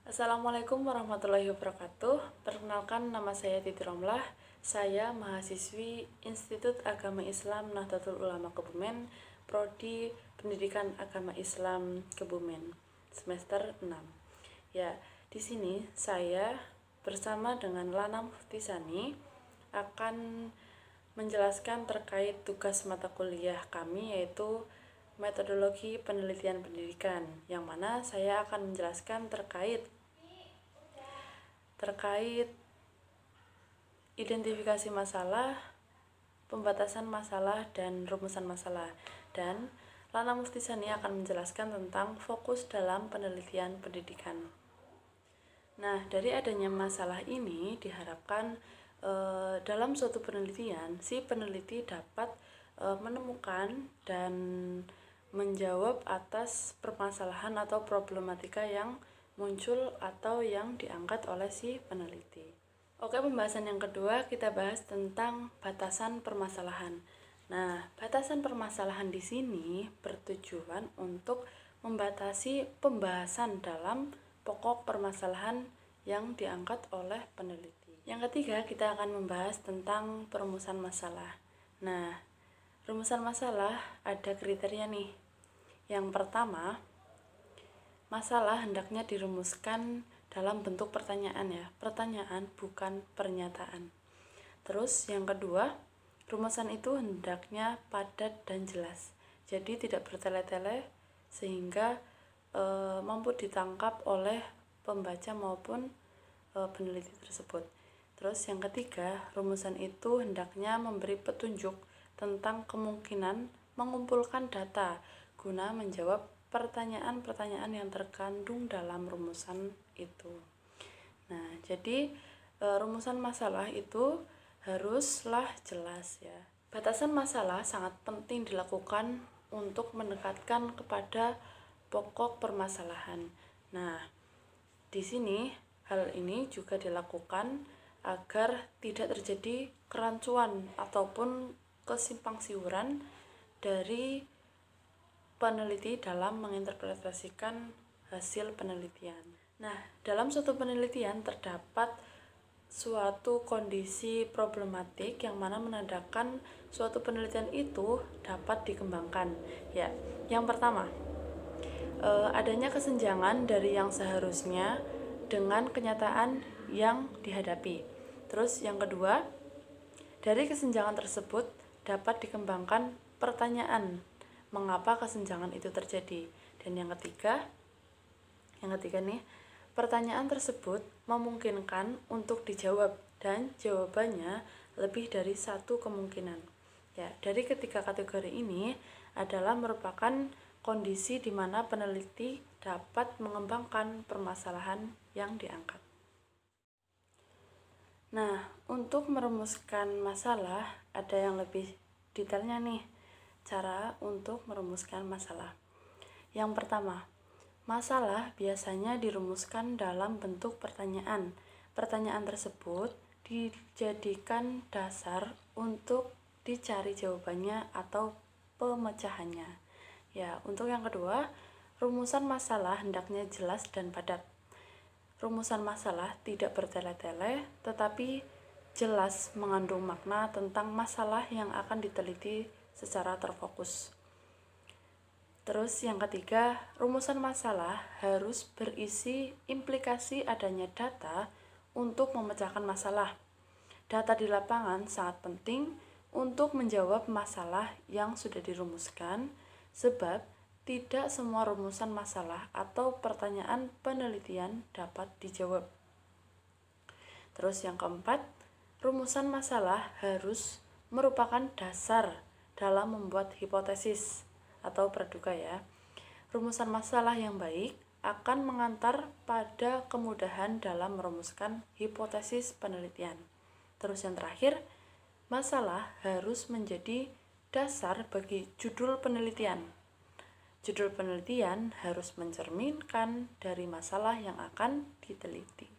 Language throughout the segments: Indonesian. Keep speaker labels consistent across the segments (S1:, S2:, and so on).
S1: Assalamualaikum warahmatullahi wabarakatuh. Perkenalkan, nama saya Titi Romlah. Saya mahasiswi Institut Agama Islam Nahdlatul Ulama Kebumen, Prodi Pendidikan Agama Islam Kebumen, semester 6. Ya, di sini saya bersama dengan Lana Muftisani akan menjelaskan terkait tugas mata kuliah kami, yaitu metodologi penelitian pendidikan, yang mana saya akan menjelaskan terkait identifikasi masalah, pembatasan masalah, dan rumusan masalah. Dan Lana Muftisani akan menjelaskan tentang fokus dalam penelitian pendidikan. Nah, dari adanya masalah ini diharapkan dalam suatu penelitian, si peneliti dapat menemukan dan menjawab atas permasalahan atau problematika yang muncul atau yang diangkat oleh si peneliti. Oke, pembahasan yang kedua kita bahas tentang batasan permasalahan. Nah, batasan permasalahan di sini bertujuan untuk membatasi pembahasan dalam pokok permasalahan yang diangkat oleh peneliti. Yang ketiga, kita akan membahas tentang perumusan masalah. Nah, rumusan masalah ada kriteria nih. Yang pertama, masalah hendaknya dirumuskan dalam bentuk pertanyaan ya, pertanyaan bukan pernyataan. Terus yang kedua, rumusan itu hendaknya padat dan jelas, jadi tidak bertele-tele sehingga mampu ditangkap oleh pembaca maupun peneliti tersebut. Terus yang ketiga, rumusan itu hendaknya memberi petunjuk tentang kemungkinan mengumpulkan data guna menjawab pertanyaan-pertanyaan yang terkandung dalam rumusan itu. Nah, jadi rumusan masalah itu haruslah jelas ya. Batasan masalah sangat penting dilakukan untuk mendekatkan kepada pokok permasalahan. Nah, di sini hal ini juga dilakukan agar tidak terjadi kerancuan ataupun kesimpangsiuran dari peneliti dalam menginterpretasikan hasil penelitian. Nah, dalam suatu penelitian terdapat suatu kondisi problematik yang mana menandakan suatu penelitian itu dapat dikembangkan. Ya, yang pertama, adanya kesenjangan dari yang seharusnya dengan kenyataan yang dihadapi. Terus yang kedua, dari kesenjangan tersebut dapat dikembangkan pertanyaan mengapa kesenjangan itu terjadi. Dan yang ketiga nih, pertanyaan tersebut memungkinkan untuk dijawab dan jawabannya lebih dari satu kemungkinan. Ya, dari ketiga kategori ini adalah merupakan kondisi di mana peneliti dapat mengembangkan permasalahan yang diangkat. Nah, untuk merumuskan masalah ada yang lebih detailnya nih, cara untuk merumuskan masalah. Yang pertama, masalah biasanya dirumuskan dalam bentuk pertanyaan. Pertanyaan tersebut dijadikan dasar untuk dicari jawabannya atau pemecahannya. Ya, untuk yang kedua, rumusan masalah hendaknya jelas dan padat. Rumusan masalah tidak bertele-tele, tetapi jelas mengandung makna tentang masalah yang akan diteliti secara terfokus. Terus yang ketiga, rumusan masalah harus berisi implikasi adanya data untuk memecahkan masalah. Data di lapangan sangat penting untuk menjawab masalah yang sudah dirumuskan, sebab tidak semua rumusan masalah atau pertanyaan penelitian dapat dijawab. Terus yang keempat, rumusan masalah harus merupakan dasar dalam membuat hipotesis atau praduga ya. Rumusan masalah yang baik akan mengantar pada kemudahan dalam merumuskan hipotesis penelitian. Terus yang terakhir, masalah harus menjadi dasar bagi judul penelitian. Judul penelitian harus mencerminkan dari masalah yang akan diteliti.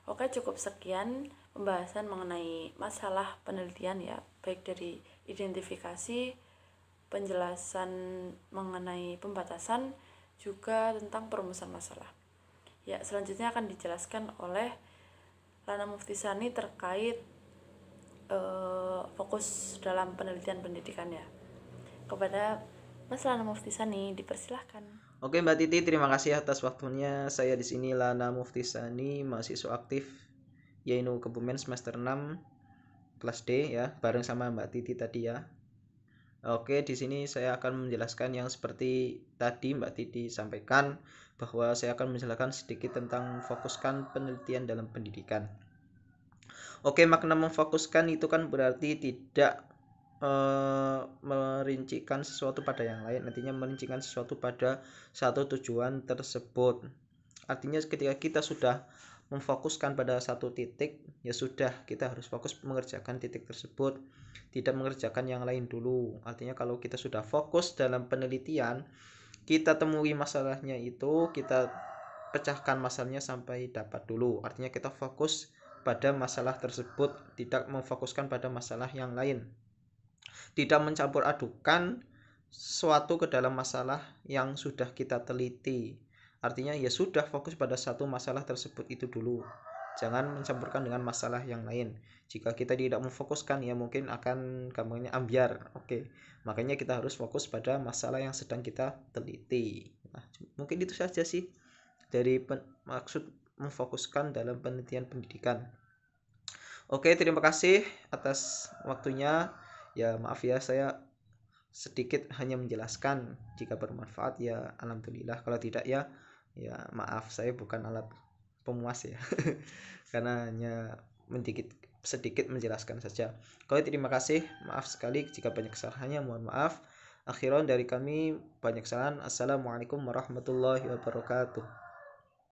S1: Oke, cukup sekian pembahasan mengenai masalah penelitian ya, baik dari identifikasi, penjelasan mengenai pembatasan, juga tentang perumusan masalah. Ya, selanjutnya akan dijelaskan oleh Lana Muftisani terkait fokus dalam penelitian pendidikan ya. Kepada Mas Lana Muftisani dipersilahkan.
S2: Oke Mbak Titi, terima kasih atas waktunya. Saya di sini Lana Muftisani, mahasiswa aktif YAINU Kebumen semester 6 kelas D ya, bareng sama Mbak Titi tadi ya. Oke, di sini saya akan menjelaskan yang seperti tadi Mbak Titi sampaikan, bahwa saya akan menjelaskan sedikit tentang fokuskan penelitian dalam pendidikan. Oke, makna memfokuskan itu kan berarti tidak merincikan sesuatu pada yang lain, artinya merincikan sesuatu pada satu tujuan tersebut. Artinya ketika kita sudah memfokuskan pada satu titik, ya sudah, kita harus fokus mengerjakan titik tersebut, tidak mengerjakan yang lain dulu. Artinya kalau kita sudah fokus dalam penelitian, kita temui masalahnya itu, kita pecahkan masalahnya sampai dapat dulu. Artinya kita fokus pada masalah tersebut, tidak memfokuskan pada masalah yang lain, tidak mencampur adukan suatu ke dalam masalah yang sudah kita teliti. Artinya ya sudah, fokus pada satu masalah tersebut itu dulu, jangan mencampurkan dengan masalah yang lain. Jika kita tidak memfokuskan, ya mungkin akan gampangnya ambiar. Oke, makanya kita harus fokus pada masalah yang sedang kita teliti. Nah, mungkin itu saja sih dari maksud memfokuskan dalam penelitian pendidikan. Oke, terima kasih atas waktunya. Ya maaf ya, saya sedikit hanya menjelaskan. Jika bermanfaat ya alhamdulillah, kalau tidak ya maaf, saya bukan alat pemuas ya. Karena hanya sedikit menjelaskan saja. Oke, terima kasih. Maaf sekali jika banyak kesalahannya, mohon maaf. Akhiran dari kami banyak kesalahan. Assalamualaikum warahmatullahi wabarakatuh.